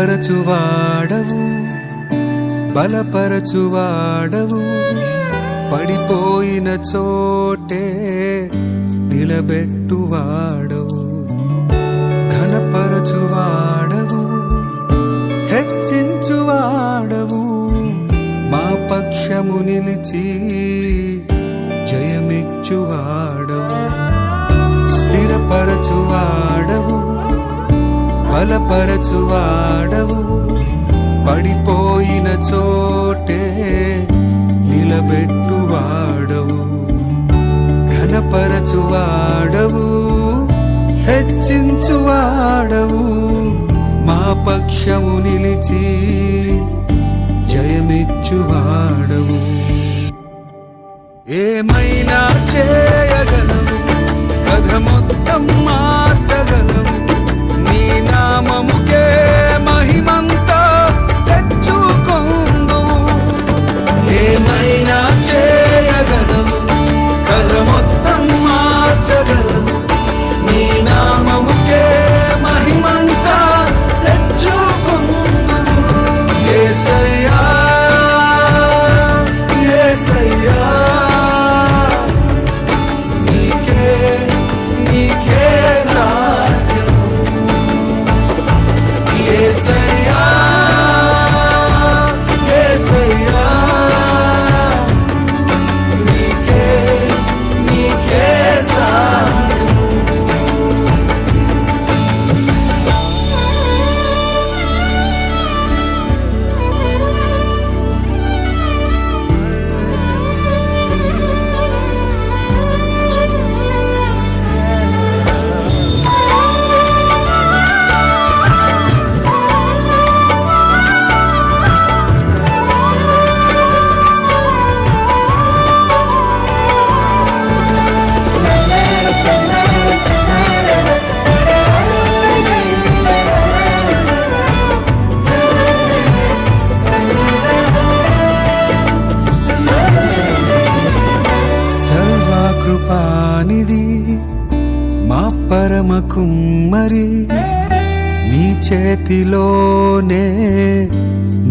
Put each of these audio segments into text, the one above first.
స్థిరపరచువాడవు, బలపరచువాడవు, పడిపోయిన చోటే నిలబెట్టువాడవు, ఘనపరచువాడవు, హెచ్చించువాడవు, మా పక్షము నిలిచి జయమిచ్చువాడవు. స్థిరపరచువాడవు, బలపరచువాడవు, పడిపోయిన చోటే నిలబెట్టువాడవు, ఘనపరచువాడవు, హెచ్చించువాడవు, మా పక్షము నిలిచి జయమిచ్చువాడవు. ఏమైనా చేయగలవు, కథ మొత్తం మార్చగలవు, నీ నామముకే మహిమంతా తెచ్చుకొందువు. ఏమైనా చేయగలవు, కథ మొత్తం మార్చగలవు, నీ నామముకే మహిమంతా తెచ్చుకొందువు. యేసయ్యా యేసయ్యా, నీకే నీకే సాధ్యం. యేసయ్యా యేసయ్యా, నీకే నీకే సాధ్యం. కృపానిధి మా పరమ కుమ్మరి, నీ చేతిలోనే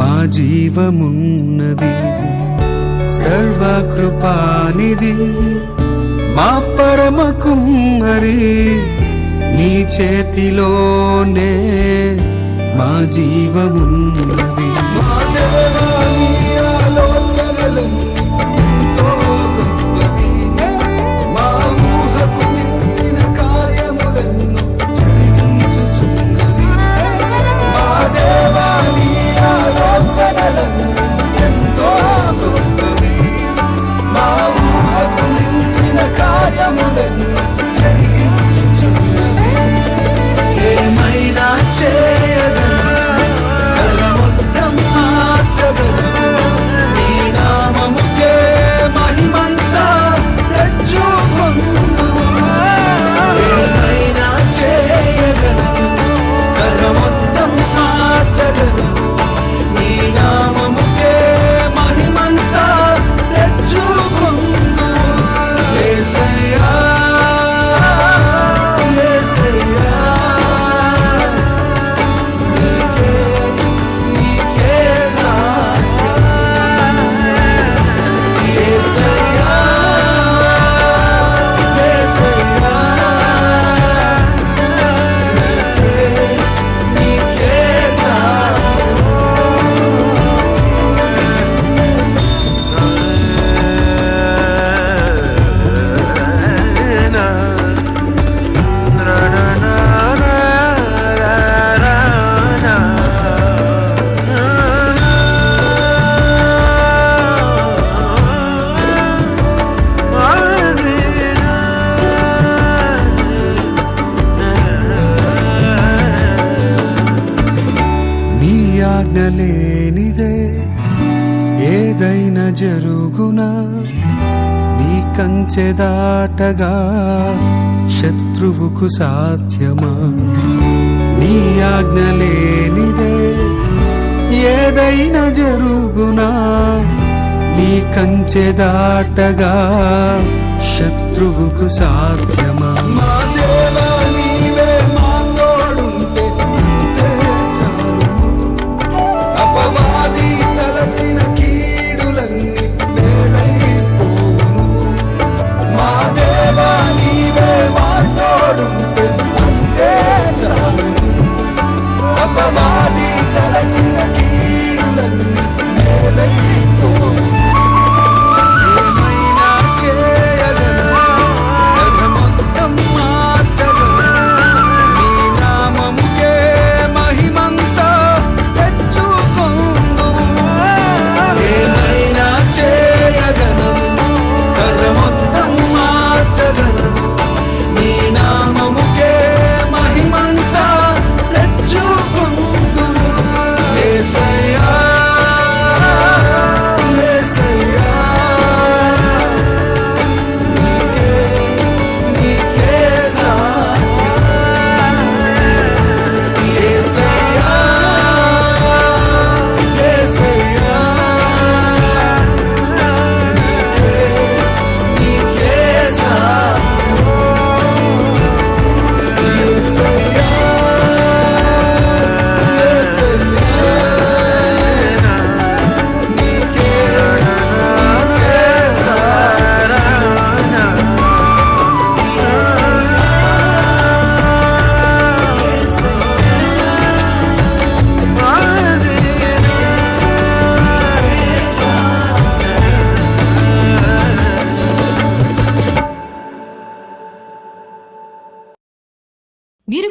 మా జీవమున్నది. సర్వకృపానిధి మా పరమ కుమ్మరి, నీ చేతిలోనే మా జీవమున్నది. మా దేవా, నీ ఆలోచనలను ఎంతో గొప్పవి, మా ఊహకు మించిన కార్యములను జరిగించుచున్నవి. ఏమైనా చేయగలవు, కథ మొత్తం మార్చగలవు, నీ నామముకే మహిమంతా తెచ్చుకొందువు. ఏమైనా చేయగలవు, కథ మొత్తం మార్చగలవు, నీ నామముకే మహిమంతా తెచ్చుకొందువు. యేసయ్యా యేసయ్యా, నీకే నీకే సాధ్యం. యేసయ్యా యేసయ్యా, నీకే నీకే సాధ్యం. నీ ఆజ్ఞ లేనిదే ఏదైనా జరుగునా నీ కంచె దాటగా శత్రువుకు సాధ్యమా నీ ఆజ్ఞ లేనిదే ఏదైనా జరుగునా నీ కంచె దాటగా శత్రువుకు సాధ్యమా